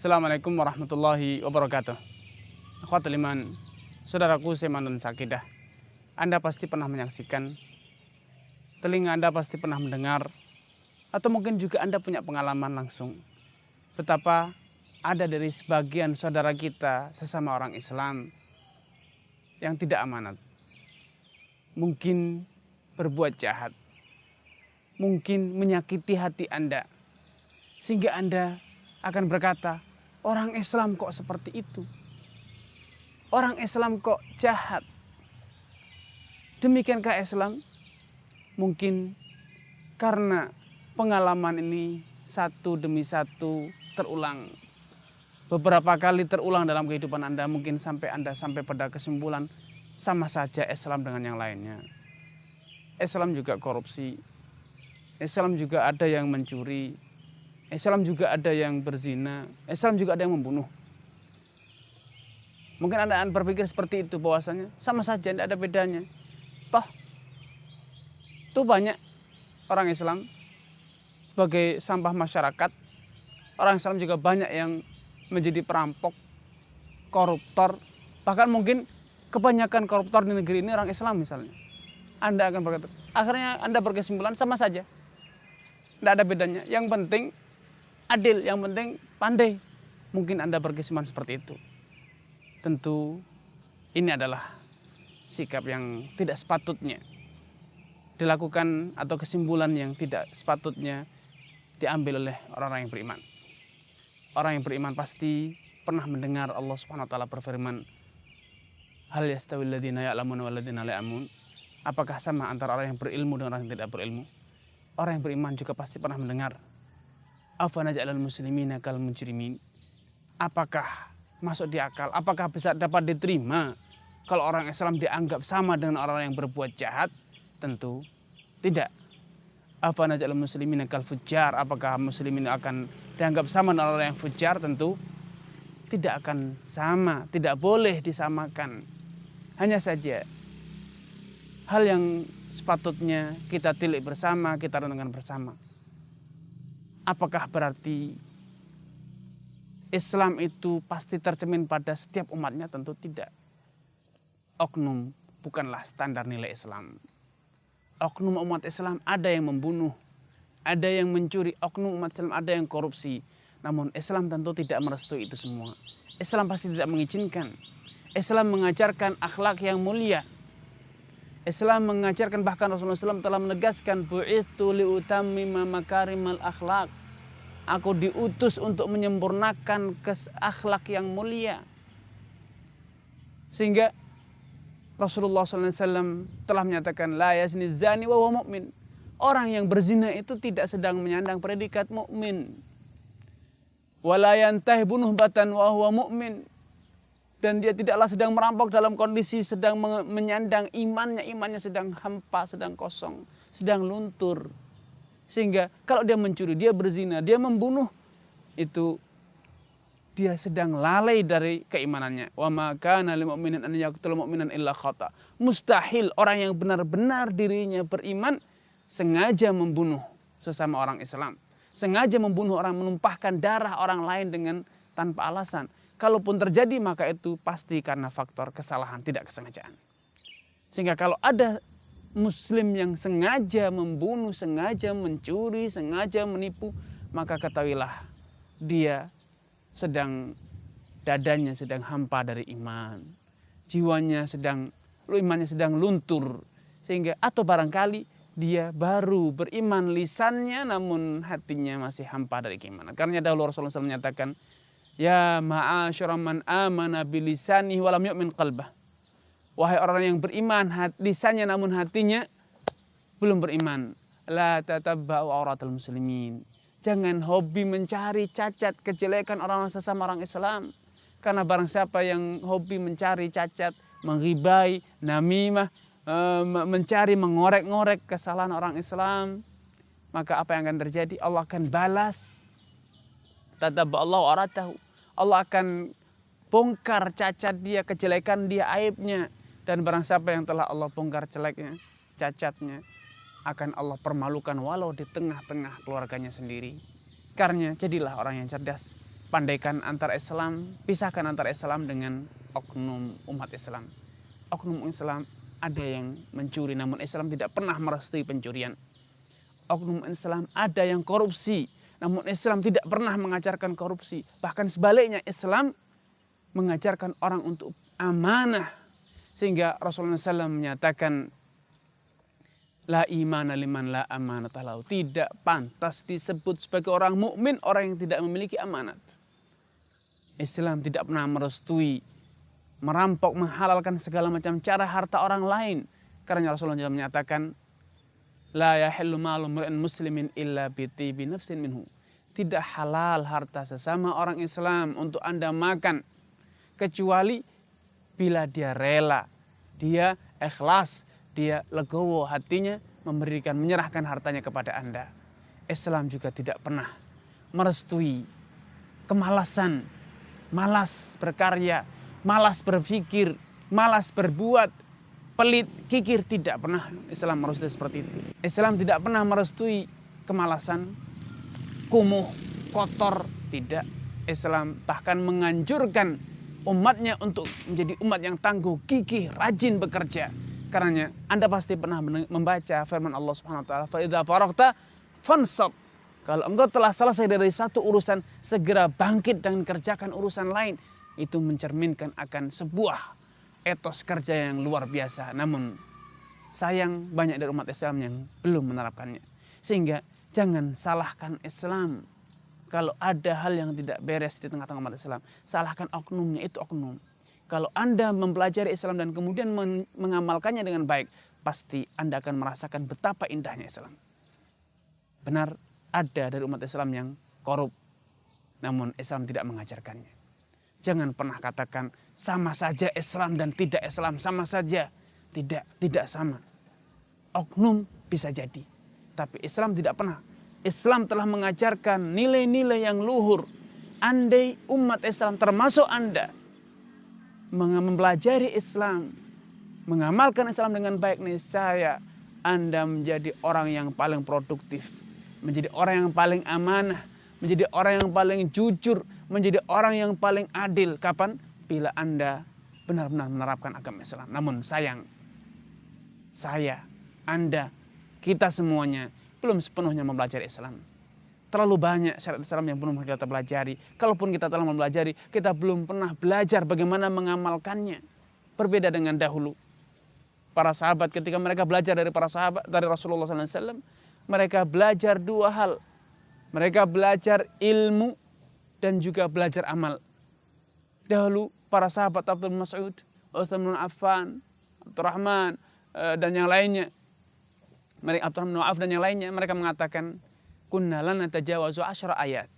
Assalamualaikum warahmatullahi wabarakatuh. Akhwatul iman, saudaraku seiman dan sakidah, Anda pasti pernah menyaksikan, telinga Anda pasti pernah mendengar, atau mungkin juga Anda punya pengalaman langsung betapa ada dari sebagian saudara kita sesama orang Islam yang tidak amanat, mungkin berbuat jahat, mungkin menyakiti hati Anda, sehingga Anda akan berkata, orang Islam kok seperti itu? Orang Islam kok jahat? Demikiankah Islam? Mungkin karena pengalaman ini satu demi satu terulang. Beberapa kali terulang dalam kehidupan Anda, mungkin Anda sampai pada kesimpulan, sama saja Islam dengan yang lainnya. Islam juga korupsi. Islam juga ada yang mencuri. Islam juga ada yang berzina, Islam juga ada yang membunuh. Mungkin Anda berpikir seperti itu, bahwasanya sama saja, tidak ada bedanya. Toh, itu banyak orang Islam sebagai sampah masyarakat. Orang Islam juga banyak yang menjadi perampok, koruptor. Bahkan mungkin kebanyakan koruptor di negeri ini orang Islam misalnya. Anda akan berkata, akhirnya Anda berkesimpulan sama saja. Tidak ada bedanya. Yang penting adil, yang penting pandai. Mungkin Anda berkesimpulan seperti itu. Tentu ini adalah sikap yang tidak sepatutnya dilakukan, atau kesimpulan yang tidak sepatutnya diambil oleh orang-orang yang beriman. Orang yang beriman pasti pernah mendengar Allah Subhanahu wa taala berfirman, hal yastawil ladzina ya'lamuna wal ladzina la ya'lamun? Apakah sama antara orang yang berilmu dengan orang yang tidak berilmu? Orang yang beriman juga pasti pernah mendengar, afanaj'alal muslimina kal mujrimin? Apakah masuk di akal? Apakah bisa dapat diterima kalau orang Islam dianggap sama dengan orang yang berbuat jahat? Tentu tidak. Afanaj'alal muslimina kal fujjar? Apakah muslimin akan dianggap sama dengan orang yang fujar? Tentu tidak akan sama, tidak boleh disamakan. Hanya saja hal yang sepatutnya kita tilik bersama, kita renungkan bersama. Apakah berarti Islam itu pasti tercermin pada setiap umatnya? Tentu tidak. Oknum bukanlah standar nilai Islam. Oknum umat Islam ada yang membunuh, ada yang mencuri. Oknum umat Islam ada yang korupsi. Namun Islam tentu tidak merestui itu semua. Islam pasti tidak mengizinkan. Islam mengajarkan akhlak yang mulia. Islam mengajarkan, bahkan Rasulullah SAW telah menegaskan, bu'ithu liutammima makarimal akhlak. Aku diutus untuk menyempurnakan akhlak yang mulia. Sehingga Rasulullah SAW telah menyatakan, la yazni zani wa huwa mu'min. Orang yang berzina itu tidak sedang menyandang predikat mukmin. Wa la yantahibu nuhbatan wa huwa mu'min. Dan dia tidaklah sedang merampok dalam kondisi sedang menyandang imannya sedang hampa, sedang kosong, sedang luntur. Sehingga kalau dia mencuri, dia berzina, dia membunuh, itu dia sedang lalai dari keimanannya. Wa ma kana lil mu'minin an yaqtula mu'minan illa khata. Mustahil orang yang benar-benar dirinya beriman sengaja membunuh sesama orang Islam. Sengaja membunuh orang, menumpahkan darah orang lain dengan tanpa alasan. Kalaupun terjadi, maka itu pasti karena faktor kesalahan, tidak kesengajaan. Sehingga kalau ada muslim yang sengaja membunuh, sengaja mencuri, sengaja menipu, maka ketahuilah dia sedang, dadanya sedang hampa dari iman. Jiwanya imannya sedang luntur. Sehingga, atau barangkali dia baru beriman lisannya, namun hatinya masih hampa dari keimanan. Karena dahulu Rasulullah SAW menyatakan, ya ma'asyara man amana bilisanihi wa lam yu'min qalbah. Wahai orang yang beriman lisannya namun hatinya belum beriman. La tatabba'u auratal muslimin. Jangan hobi mencari cacat kejelekan orang sesama orang Islam. Karena barang siapa yang hobi mencari cacat, menghibai, namimah, mencari mengorek-ngorek kesalahan orang Islam, maka apa yang akan terjadi? Allah akan balas. Tatabba'allahu auratahu. Allah akan bongkar cacat dia, kejelekan dia, aibnya. Dan barang siapa yang telah Allah bongkar jeleknya, cacatnya, akan Allah permalukan walau di tengah-tengah keluarganya sendiri. Karena jadilah orang yang cerdas. pandaikan antara Islam, pisahkan antara Islam dengan oknum umat Islam. Oknum Islam ada yang mencuri, namun Islam tidak pernah merestui pencurian. Oknum Islam ada yang korupsi, namun Islam tidak pernah mengajarkan korupsi. Bahkan sebaliknya, Islam mengajarkan orang untuk amanah. Sehingga Rasulullah SAW menyatakan, la imana liman la amanata lahu. Tidak pantas disebut sebagai orang mukmin orang yang tidak memiliki amanat. Islam tidak pernah merestui merampok, menghalalkan segala macam cara harta orang lain. Karena Rasulullah SAW menyatakan, la yahillu malu mri'in muslimin illa bi tibi nafsin minhu. Tidak halal harta sesama orang Islam untuk Anda makan, kecuali bila dia rela, dia ikhlas, dia legowo hatinya memberikan, menyerahkan hartanya kepada Anda. Islam juga tidak pernah merestui kemalasan, malas berkarya, malas berpikir, malas berbuat, pelit, kikir. Tidak pernah Islam merestui seperti itu. Islam tidak pernah merestui kemalasan, kumuh, kotor. Tidak. Islam bahkan menganjurkan umatnya untuk menjadi umat yang tangguh, gigih, rajin bekerja. Karenanya Anda pasti pernah membaca firman Allah Subhanahu wa taala, fa idza faraghta fansab. Kalau engkau telah selesai dari satu urusan, segera bangkit dan kerjakan urusan lain. Itu mencerminkan akan sebuah etos kerja yang luar biasa. Namun sayang banyak dari umat Islam yang belum menerapkannya. Sehingga jangan salahkan Islam. Kalau ada hal yang tidak beres di tengah-tengah umat Islam, salahkan oknumnya, itu oknum. Kalau Anda mempelajari Islam dan kemudian mengamalkannya dengan baik, pasti Anda akan merasakan betapa indahnya Islam. Benar, ada dari umat Islam yang korup, namun Islam tidak mengajarkannya. Jangan pernah katakan sama saja Islam dan tidak Islam, sama saja. Tidak sama. Oknum bisa jadi, tapi Islam tidak pernah. Islam telah mengajarkan nilai-nilai yang luhur. Andai umat Islam termasuk Anda mempelajari Islam, mengamalkan Islam dengan baik, niscaya Anda menjadi orang yang paling produktif, menjadi orang yang paling amanah, menjadi orang yang paling jujur, menjadi orang yang paling adil. Kapan? Bila Anda benar-benar menerapkan agama Islam. Namun sayang, saya, Anda, kita semuanya belum sepenuhnya mempelajari Islam. Terlalu banyak syariat Islam yang belum kita pelajari. Kalaupun kita telah mempelajari, kita belum pernah belajar bagaimana mengamalkannya. Berbeda dengan dahulu. Para sahabat ketika mereka belajar dari para sahabat, dari Rasulullah SAW, mereka belajar dua hal. Mereka belajar ilmu dan juga belajar amal. Dahulu para sahabat Abdul Mas'ud, Utsman bin Affan, Abdurrahman dan yang lainnya, Abdurrahman bin Auf dan yang lainnya, mereka mengatakan, kunna lana tajawazu 10 ayat.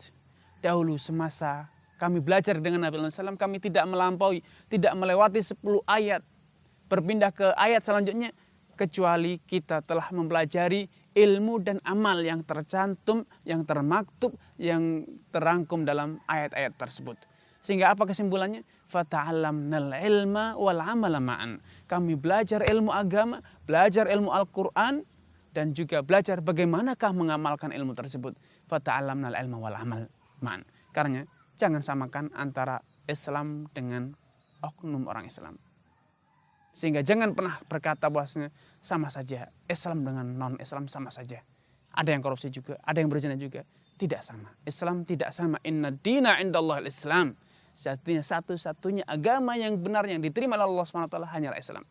Dahulu semasa kami belajar dengan Nabi SAW, kami tidak melampaui, tidak melewati 10 ayat. Berpindah ke ayat selanjutnya, kecuali kita telah mempelajari ilmu dan amal yang tercantum, yang termaktub, yang terangkum dalam ayat-ayat tersebut. Sehingga apa kesimpulannya? Fata'allamnal ilma wal amala ma'an. Kami belajar ilmu agama, belajar ilmu Al-Quran, dan juga belajar bagaimanakah mengamalkan ilmu tersebut. Fata'allamnal ilma wal amal ma'an. Karena jangan samakan antara Islam dengan oknum orang Islam. Sehingga jangan pernah berkata bahwasanya sama saja Islam dengan non-Islam sama saja. Ada yang korupsi juga, ada yang berzina juga. Tidak sama. Islam tidak sama. Inna dina indallah al-Islam. Satu-satunya agama yang benar yang diterima oleh Allah SWT hanyalah Islam.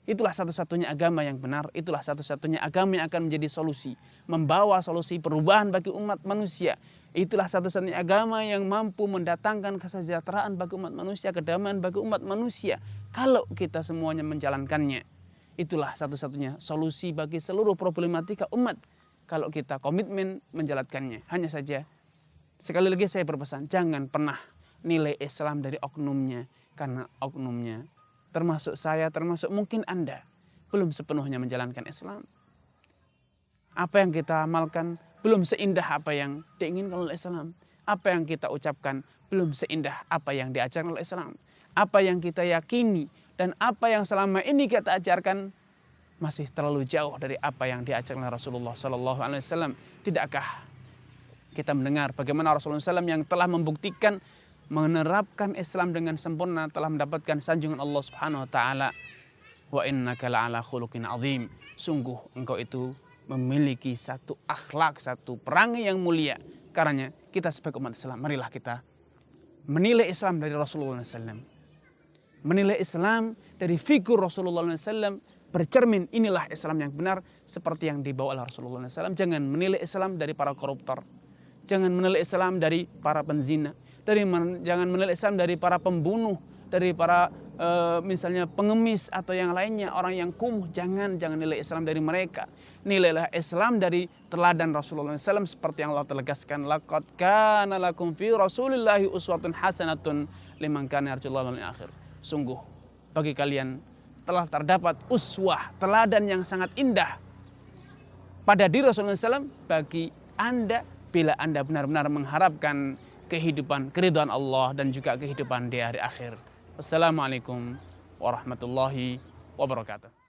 Itulah satu-satunya agama yang benar. Itulah satu-satunya agama yang akan menjadi solusi. Membawa solusi perubahan bagi umat manusia. Itulah satu-satunya agama yang mampu mendatangkan kesejahteraan bagi umat manusia, kedamaian bagi umat manusia. Kalau kita semuanya menjalankannya, itulah satu-satunya solusi bagi seluruh problematika umat. Kalau kita komitmen menjalankannya. Hanya saja, sekali lagi saya berpesan, jangan pernah nilai Islam dari oknumnya. Karena oknumnya, termasuk saya, termasuk mungkin Anda, belum sepenuhnya menjalankan Islam. Apa yang kita amalkan belum seindah apa yang diinginkan oleh Islam. Apa yang kita ucapkan belum seindah apa yang diajarkan oleh Islam. Apa yang kita yakini dan apa yang selama ini kita ajarkan masih terlalu jauh dari apa yang diajarkan oleh Rasulullah SAW. Tidakkah Kita mendengar bagaimana Rasulullah SAW yang telah membuktikan menerapkan Islam dengan sempurna telah mendapatkan sanjungan Allah Subhanahu wa taala. Wa innaka la'ala khuluqin azim. Sungguh engkau itu memiliki satu akhlak, satu perangai yang mulia. Karenanya kita sebagai umat Islam, marilah kita menilai Islam dari Rasulullah SAW. Menilai Islam dari figur Rasulullah SAW, bercermin inilah Islam yang benar seperti yang dibawa oleh Rasulullah SAW. Jangan menilai Islam dari para koruptor. Jangan menilai Islam dari para penzina. Jangan menilai Islam dari para pembunuh, dari para misalnya pengemis atau yang lainnya, orang yang kumuh. Jangan nilai Islam dari mereka. Nilailah Islam dari teladan Rasulullah SAW seperti yang Allah tegaskan. Laqad kana lakum fi Rasulillahi uswatun hasanatun liman kana yarjullaha wal yawmil akhir. Sungguh bagi kalian telah terdapat uswah, teladan yang sangat indah pada diri Rasulullah SAW bagi Anda bila Anda benar-benar mengharapkan kehidupan, keridhaan Allah dan juga kehidupan di hari akhir. Wassalamualaikum warahmatullahi wabarakatuh.